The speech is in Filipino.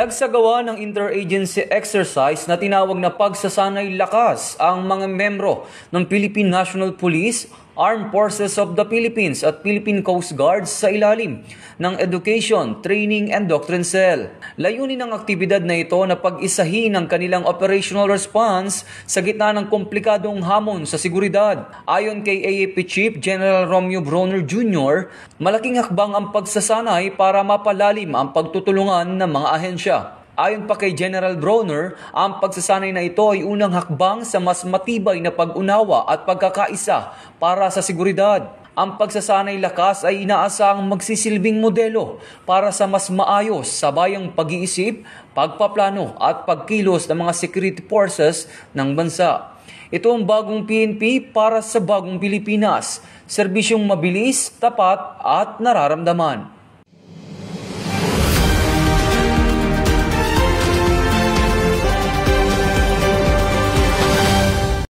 Nagsagawa ng interagency exercise na tinawag na pagsasanay lakas ang mga membro ng Philippine National Police, Armed Forces of the Philippines at Philippine Coast Guard sa ilalim ng Education, Training and Doctrine Cell. Layunin ng aktibidad na ito na pag-isahin ang kanilang operational response sa gitna ng komplikadong hamon sa seguridad. Ayon kay AFP Chief General Romeo Bronner Jr., malaking hakbang ang pagsasanay para mapalalim ang pagtutulungan ng mga ahensya. Ayon pa kay General Bronner, ang pagsasanay na ito ay unang hakbang sa mas matibay na pag-unawa at pagkakaisa para sa seguridad. Ang pagsasanay lakas ay inaasahang magsisilbing modelo para sa mas maayos, sabayang pag-iisip, pagpaplano at pagkilos ng mga security forces ng bansa. Ito ang bagong PNP para sa bagong Pilipinas, serbisyong mabilis, tapat at nararamdaman.